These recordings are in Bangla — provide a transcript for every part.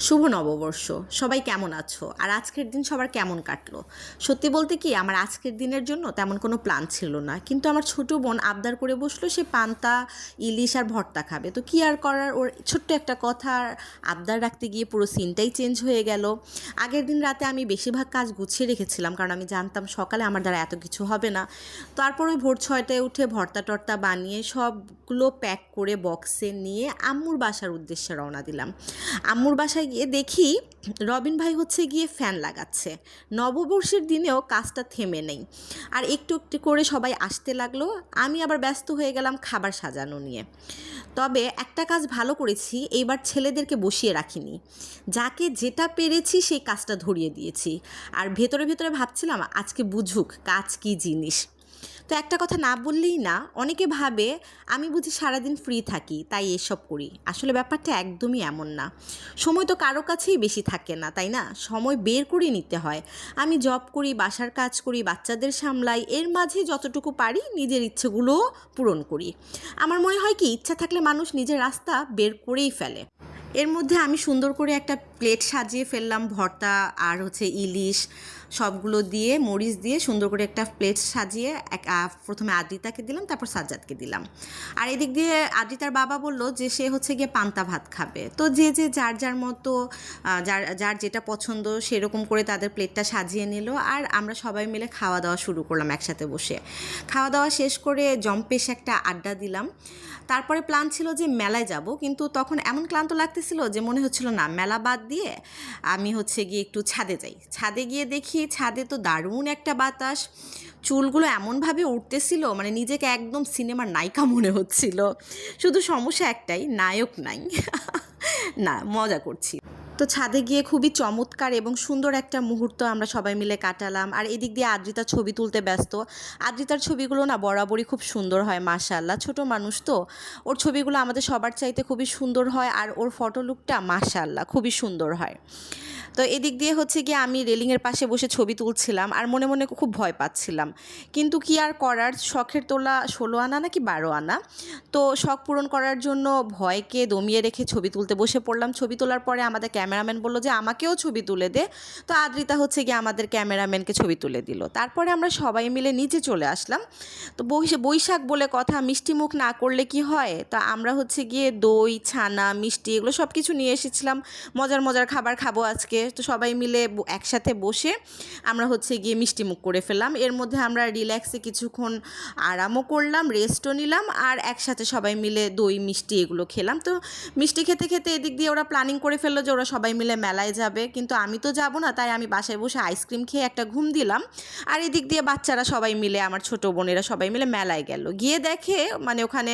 শুভ নববর্ষ। সবাই কেমন আছো? আর আজকের দিন সবার কেমন কাটলো? সত্যি বলতে কি আমার আজকের দিনের জন্য তেমন কোনো প্ল্যান ছিল না। কিন্তু আমার ছোট বোন আবদার করে বসলো সে পান্তা, ইলিশ আর ভর্তা খাবে। তো কি আর করার, ওর ছোট্ট একটা কথার আবদার রাখতে গিয়ে পুরো সিনটাই চেঞ্জ হয়ে গেল। আগের দিন রাতে আমি বেশিরভাগ কাজ গুছিয়ে রেখেছিলাম কারণ আমি জানতাম সকালে আমার দ্বারা এত কিছু হবে না। তারপর ওই ভোর 6টায় উঠে ভর্তা-টর্তা বানিয়ে সবগুলো প্যাক করে বক্সে নিয়ে আম্মুর বাসার উদ্দেশ্যে রওনা দিলাম। আম্মুর বাসায় গিয়ে দেখি রবিন ভাই হচ্ছে গিয়ে ফ্যান লাগাচ্ছে। নববর্ষের দিনেও কাজটা থেমে নেই। আর একটু একটু করে সবাই আসতে লাগলো। আমি আবার ব্যস্ত হয়ে গেলাম খাবার সাজানো নিয়ে। তবে একটা কাজ ভালো করেছি, এইবার ছেলেদেরকে বসিয়ে রাখিনি। যাকে যেটা পেরেছি সেই কাজটা ধরিয়ে দিয়েছি। আর ভেতরে ভেতরে ভাবছিলাম আজকে বুঝুক কাজ কী জিনিস। তো একটা কথা না বললেই না, অনেকে ভাবে আমি বুঝি সারাদিন ফ্রি থাকি তাই এসব করি। আসলে ব্যাপারটা একদমই এমন না। সময় তো কারো কাছেই বেশি থাকে না, তাই না? সময় বের করে নিতে হয়। আমি জব করি, বাসার কাজ করি, বাচ্চাদের সামলাই, এর মাঝে যতটুকু পারি নিজের ইচ্ছেগুলোও পূরণ করি। আমার মনে হয় কি, ইচ্ছা থাকলে মানুষ নিজের রাস্তা বের করেই ফেলে। এর মধ্যে আমি সুন্দর করে একটা প্লেট সাজিয়ে ফেললাম, ভর্তা আর হচ্ছে ইলিশ সবগুলো দিয়ে মরিচ দিয়ে সুন্দর করে একটা প্লেট সাজিয়ে প্রথমে আদ্রিতাকে দিলাম, তারপর সাজ্জাদকে দিলাম। আর এদিক দিয়ে আদ্রিতার বাবা বলল যে সে হচ্ছে গিয়ে পান্তা ভাত খাবে। তো যে যে যার যার মতো যার যার যেটা পছন্দ সেরকম করে তাদের প্লেটটা সাজিয়ে নিল। আর আমরা সবাই মিলে খাওয়া দাওয়া শুরু করলাম একসাথে বসে। খাওয়া দাওয়া শেষ করে জম্পেশ একটা আড্ডা দিলাম। তারপরে প্ল্যান ছিল যে মেলায় যাব, কিন্তু তখন এমন ক্লান্ত লাগতেছিল যে মনে হচ্ছিল না, মেলা বাদ দিয়ে আমি হচ্ছে গিয়ে একটু ছাদে যাই। ছাদে গিয়ে দেখি ছাদে তো দারুণ একটা বাতাস, চুলগুলো এমনভাবে উঠতেছিল মানে নিজেকে একদম সিনেমার নায়িকা মনে হচ্ছিল। শুধু সমস্যা একটাই, নায়ক নাই। না, মজা করছি। তো ছাদে গিয়ে খুবই চমৎকার এবং সুন্দর একটা মুহূর্ত আমরা সবাই মিলে কাটালাম। আর এদিক দিয়ে আদ্রিতা ছবি তুলতে ব্যস্ত। আদ্রিতার ছবিগুলো না বরাবরই খুব সুন্দর হয়, মাশাআল্লাহ। ছোট মানুষ তো, ওর ছবিগুলো আমাদের সবার চাইতে খুবই সুন্দর হয়। আর ওর ফটো লুকটা মাশাআল্লাহ খুবই সুন্দর হয়। তো এদিক দিয়ে হচ্ছে গিয়ে আমি রেলিংয়ের পাশে বসে ছবি তুলছিলাম আর মনে মনে খুব ভয় পাচ্ছিলাম। কিন্তু কি আর করার, শখের তোলা 16 আনা নাকি 12 আনা। তো শখ পূরণ করার জন্য ভয়কে দমিয়ে রেখে ছবি তুলতে বসে পড়লাম। ছবি তোলার পরে আমাদের ক্যামেরাম্যান বলল যে আমাকেও ছবি তুলে দে। তো আদ্রিতা হচ্ছে গিয়ে আমাদের ক্যামেরাম্যানকে ছবি তুলে দিল। তারপরে আমরা সবাই মিলে নিচে চলে আসলাম। তো বৈশাখ বলে কথা, মিষ্টি মুখ না করলে কি হয়। তো আমরা হচ্ছে গিয়ে দই, ছানা, মিষ্টি এগুলো সব কিছু নিয়ে এসেছিলাম। মজার মজার খাবার খাবো আজকে। তো সবাই মিলে একসাথে বসে আমরা হচ্ছে গিয়ে মিষ্টি মুখ করে ফেললাম। এর মধ্যে আমরা রিল্যাক্সে কিছুক্ষণ আরামও করলাম, রেস্টও নিলাম, আর একসাথে সবাই মিলে দই মিষ্টি এগুলো খেলাম। তো মিষ্টি খেতে খেতে এদিক দিয়ে ওরা প্ল্যানিং করে ফেললো যে ওরা সবাই মিলে মেলায় যাবে, কিন্তু আমি তো যাব না, তাই আমি বাসায় বসে আইসক্রিম খেয়ে একটা ঘুম দিলাম। আর এদিক দিয়ে বাচ্চারা সবাই মিলে, আমার ছোট বোনেরা সবাই মিলে মেলায় গেল। গিয়ে দেখে মানে ওখানে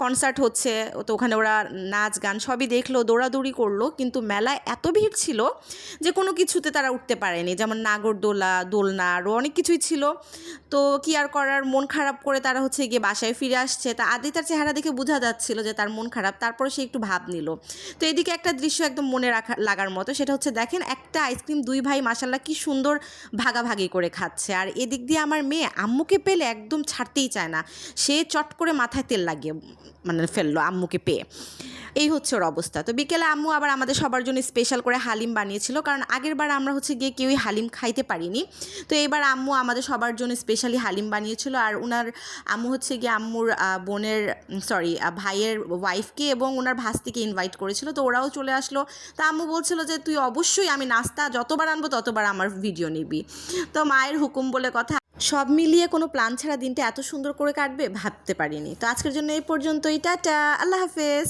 কনসার্ট হচ্ছে, তো ওখানে ওরা নাচ গান সবই দেখলো, দৌড়াদৌড়ি করলো, কিন্তু মেলায় এত ভিড় ছিল যে কোনো কিছুতে তারা উঠতে পারেনি। যেমন নাগরদোলা, দোলনা, আরও অনেক কিছুই ছিল। তো কি আর করার, মন খারাপ করে তারা হচ্ছে গিয়ে বাসায় ফিরে আসছে। তা আদিতার চেহারা দেখে বোঝা যাচ্ছিল যে তার মন খারাপ, তারপরে সে একটু ভাব নিল। তো এদিকে একটা দৃশ্য একদম মনে লাগার মতো, সেটা হচ্ছে দেখেন একটা আইসক্রিম দুই ভাই মাশাল্লাহ কি সুন্দর ভাগাভাগি করে খাচ্ছে। আর এদিক দিয়ে আমার মেয়ে আম্মুকে পেলে একদম ছাড়তেই চায় না, সে চট করে মাথায় তেল লাগিয়ে মানে ফেললো আম্মুকে পেয়ে। এই হচ্ছে ওর অবস্থা। তো বিকেলে আম্মু আবার আমাদের সবার জন্য স্পেশাল করে হালিম বানিয়েছিল, কারণ আগের বার আমরা হচ্ছে গিয়ে কেউই হালিম খাইতে পারিনি। তো এবার আম্মু আমাদের সবার জন্য স্পেশালি হালিম বানিয়েছিল। আর ওনার আম্মু হচ্ছে গিয়ে আম্মুর বোনের ভাইয়ের ওয়াইফকে এবং ওনার ভাস্তিকে ইনভাইট করেছিল, তো ওরাও চলে আসলো। তো আম্মু বলছিল যে তুই অবশ্যই, আমি নাস্তা যতবার আনবো ততবার আমার ভিডিও নিবি। তো মায়ের হুকুম বলে কথা, সব মিলিয়ে কোনো প্ল্যান ছাড়া দিনটা এত সুন্দর করে কাটবে ভাবতে পারিনি। তো আজকের জন্য এই পর্যন্তই, টাটা, আল্লাহ হাফেজ।